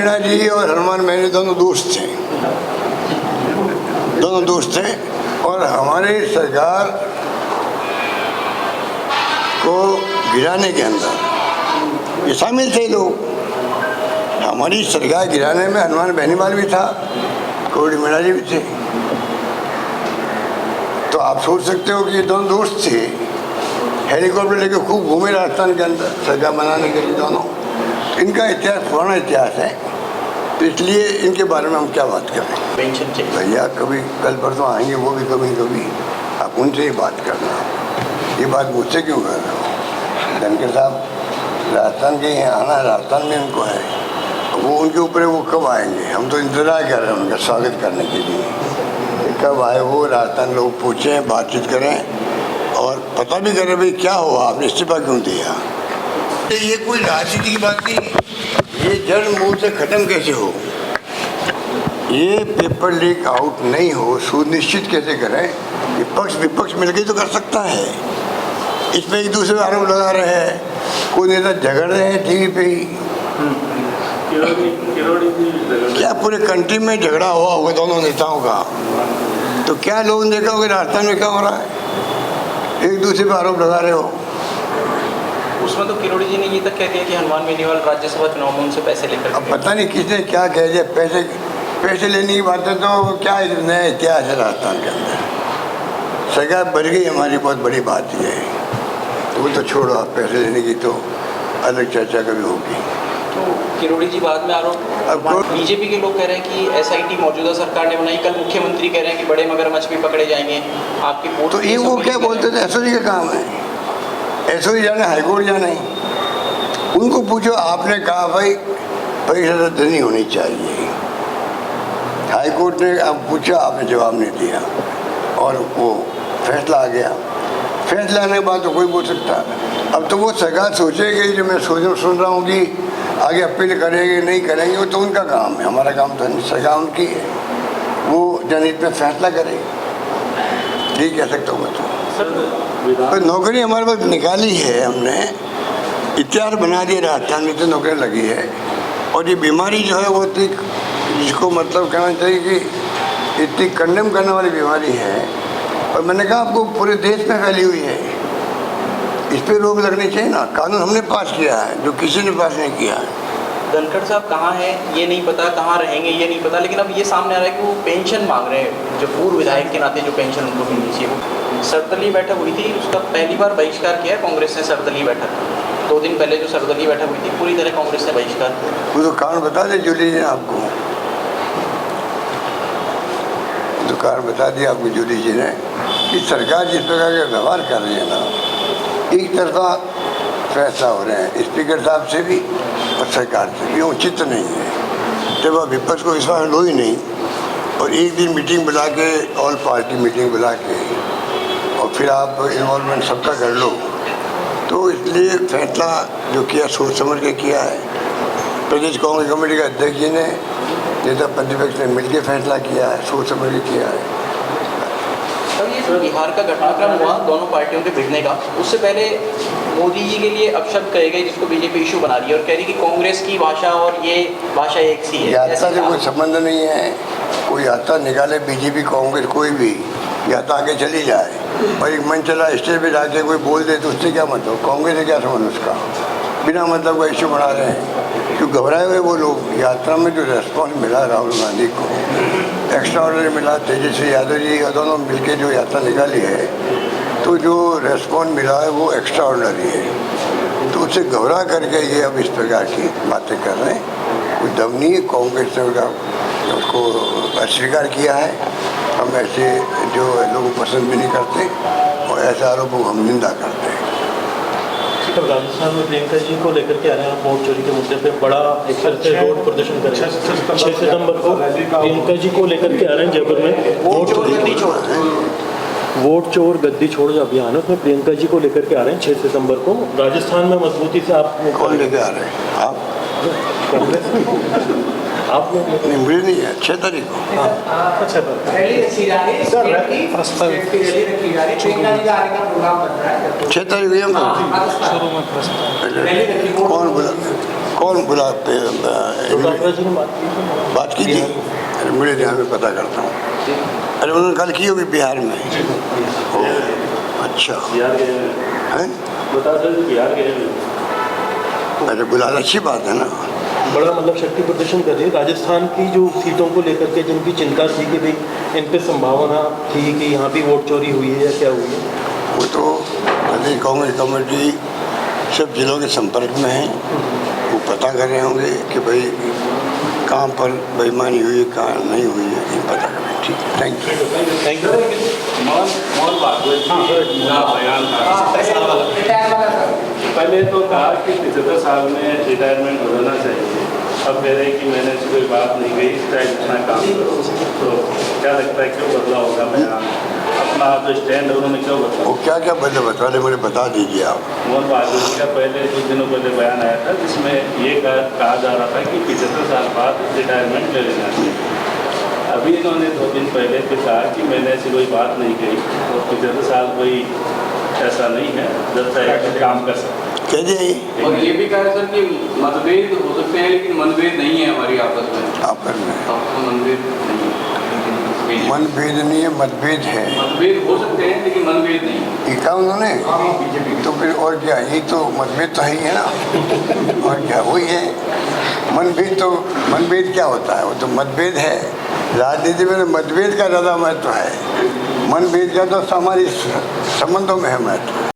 मीणा जी और हनुमान मेहनी दोनों दोस्त थे और हमारी सरकार को गिराने के अंदर ये शामिल थे लोग। हमारी सरकार गिराने में हनुमान बेनीवाल भी था, कोड़ी मीणा जी भी थे। तो आप सोच सकते हो कि ये दोनों दोस्त थे, हेलीकॉप्टर लेके खूब घूमे राजस्थान के अंदर सरकार बनाने के लिए दोनों। इनका इतिहास पुराना इतिहास है, तो इसलिए इनके बारे में हम क्या बात करें। भैया कभी कल परसों आएंगे, वो भी कभी आप उनसे ही बात करना। ये बात मुझसे क्यों कर रहे हो? धनखड़ साहब राजस्थान के यहाँ आना, राजस्थान में उनको है, वो उनके ऊपर वो कब आएंगे। हम तो इंतज़ार कर रहे हैं उनका स्वागत करने के लिए। कब आए वो राजस्थान, लोग पूछें, बातचीत करें और पता भी करें भाई क्या हुआ, आपने इस्तीफा क्यों दिया। ये कोई राजनीति की बात नहीं, ये जड़ मूल से ख़त्म कैसे हो, ये पेपर लीक आउट नहीं हो, सुनिश्चित कैसे करें। ये पक्ष विपक्ष मिलकर तो कर सकता है। इसमें एक दूसरे पर आरोप लगा रहे हैं, कोई नेता झगड़ रहे हैं टीवी पे ही। क्या पूरे कंट्री में झगड़ा हुआ होगा दोनों नेताओं का? तो क्या लोगों ने देखा होगा राजस्थान में क्या हो रहा है, एक दूसरे पर आरोप लगा रहे हो। उसमें तो किरोड़ी जी ने ये तक कह दिया कि हनुमान बेनीवाल राज्यसभा चुनाव में उनसे पैसे लेकर। अब पता नहीं किसने क्या कह दिया। पैसे लेने की बात है तो क्या नया इतिहास है राजस्थान के अंदर। सरकार बढ़ गई हमारी, बहुत बड़ी बात ये है। तो वो तो छोड़ो, आप पैसे लेने की तो अलग चर्चा कभी होगी। तो किरोड़ी जी बाद में आरोप, बीजेपी के लोग कह रहे हैं कि एसआईटी मौजूदा सरकार ने बनाई, कल मुख्यमंत्री कह रहे हैं कि बड़े मगरमच्छ भी पकड़े जाएंगे आपकी। तो ये वो क्या बोलते थे, एसओजी का काम है, एसओजी जाना, हाईकोर्ट जाना ही। उनको पूछो, आपने कहा भाई पैसा रद्द नहीं होनी चाहिए, हाईकोर्ट ने अब पूछा, आपने जवाब नहीं दिया और वो फैसला आ गया। फैसला आने के बाद तो कोई बोल सकता। अब तो वो सरकार सोचेगी, जो मैं सुन रहा हूँ कि आगे अपील करेंगे नहीं करेंगे, वो तो उनका काम है, हमारा काम तो नहीं। सरकार उनकी है, वो जनहित में फैसला करेगी। ये कह सकता हूँ मैं तो नौकरी हमारे पास निकाली है हमने, इतिहास बना दिया राजस्थान में, तो नौकरी लगी है। और ये बीमारी जो है वो जिसको मतलब कहना चाहिए कि इतनी कंडेम करने वाली बीमारी है, और मैंने कहा आपको पूरे देश में फैली हुई है, इस पर रोक लगनी चाहिए ना। कानून हमने पास किया है, जो किसी ने पास नहीं किया है। धनखड़ साहब कहाँ हैं ये नहीं पता, कहाँ रहेंगे ये नहीं पता, लेकिन अब ये सामने आ रहा है कि वो पेंशन मांग रहे हैं, जो पूर्व विधायक के नाते जो पेंशन उनको मिलनी चाहिए। वो सर्वदलीय बैठक हुई थी, उसका पहली बार बहिष्कार किया कांग्रेस ने। सर्वदलीय बैठक 2 दिन पहले जो सर्वदलीय बैठक हुई थी, पूरी तरह कांग्रेस ने बहिष्कार। वो तो कारण बता दे जूली जी आपको, तो कारण बता दिया आपको जूली जी ने कि सरकार जिस प्रकार का व्यवहार कर रही है ना, एक तरफा फैसला हो रहे हैं स्पीकर साहब से भी और सरकार से भी, उचित नहीं है। जब आप विपक्ष को विश्वास लो ही नहीं और एक दिन मीटिंग बुला के, ऑल पार्टी मीटिंग बुला के, और फिर आप इन्वॉल्वमेंट सबका कर लो, तो इसलिए फैसला जो किया सोच समझ के किया है। प्रदेश कांग्रेस कमेटी के अध्यक्ष जी ने, नेता प्रतिपक्ष ने मिलकर फैसला किया है, सोच समझ के किया है। बिहार का घटनाक्रम हुआ दोनों पार्टियों के भिड़ने का, उससे पहले मोदी जी के लिए अपशब्द कहे गए, जिसको बीजेपी इशू बना रही है और कह रही कि कांग्रेस की भाषा और ये भाषा एक सी है। यात्रा से कोई संबंध नहीं है। कोई यात्रा निकाले बीजेपी कांग्रेस कोई भी, यात्रा आगे चली जाए, और एक मन चला स्टेज पे जाके कोई बोल दे तो उससे क्या मतलब, कांग्रेस से क्या समझ उसका, बिना मतलब का इशू बना रहे हैं। क्यों घबराए हुए वो लोग। यात्रा में जो रेस्पॉन्स मिला राहुल गांधी को, एक्स्ट्रा ऑर्डनरी मिला। तेजस्वी यादव जी और दोनों मिलकर जो यात्रा निकाली है, तो जो रेस्पॉन्स मिला है वो एक्स्ट्रा ऑर्डनरी है। तो उससे घबरा करके ये अब इस प्रकार की बातें कर रहे हैं, कोई दम नहीं है। कांग्रेस ने उसको अस्वीकार किया है। हम ऐसे जो लोग पसंद भी नहीं करते और ऐसे आरोपों को हम निंदा करते हैं। राजस्थान में प्रियंका जी को लेकर के आ रहे हैं, वोट चोरी के मुद्दे पे बड़ा एक तरह से रोड प्रदर्शन करेंगे 6 सितंबर को। प्रियंका जी को लेकर के आ रहे हैं जयपुर में, वोट चोर गद्दी छोड़ जो अभियान है उसमें प्रियंका जी को लेकर के आ रहे हैं 6 सितंबर को। राजस्थान में मजबूती से आप कौन लेके आ रहे हैं? आप कांग्रेस आप नहीं, मुझे नहीं है। 6 तारीख को अच्छा कौन बोला? कौन बुला कात्रा जी ने बात की थी? अरे मुझे ध्यान में पता करता हूँ। अरे उन्होंने कल की होगी बिहार में। ओ, अच्छा बिहार गए है। बता दें बिहार गए अरे बुलाना अच्छी बात है ना। बड़ा मतलब शक्ति प्रदर्शन कर रही है। राजस्थान की जो सीटों को लेकर के जिनकी चिंता थी कि भाई इन पे संभावना थी कि यहाँ भी वोट चोरी हुई है या क्या हुई है, वो तो प्रदेश कांग्रेस कमेटी सब जिलों के संपर्क में है। वो पता कर रहे होंगे कि भाई कहाँ पर बेईमानी हुई कहाँ नहीं हुई है, ये पता करें। ठीक है, थैंक यू। Thank you. पहले तो कहा कि 75 साल में रिटायरमेंट हो जाना चाहिए। अब कह रहे हैं कि मैंने से कोई बात नहीं गई, चाहे जितना काम करो। तो क्या लगता है क्यों बदला होगा बयान? अपना जो स्टैंड है उन्होंने क्यों बदला? वो क्या क्या बदले मुझे बता दीजिए आप। मोहन बहादुर जी का पहले कुछ दिनों पहले बयान आया था जिसमें ये कहा जा रहा था कि 75 साल बाद रिटायरमेंट ले लेना चाहिए। अभी इन्होंने 2 दिन पहले फिर कहा कि मैंने ऐसी कोई बात नहीं कही और 75 साल कोई ऐसा नहीं है जब तक काम कर सकते। कहिए और ये भी कहा है सर कि मतभेद हो सकते हैं लेकिन मनभेद नहीं है हमारी आपस में। आपस में मनभेद नहीं है। मनभेद नहीं है, मतभेद है। मतभेद हो सकते हैं लेकिन मनभेद नहीं है। ये कहा उन्होंने। तो फिर और क्या, ये तो मतभेद तो है ना। और क्या वही है मनभेद। तो मनभेद क्या होता है? वो तो मतभेद है। राजनीति में मतभेद का ज़्यादा महत्व है, मनभेद का तो हमारी संबंधों में है महत्व।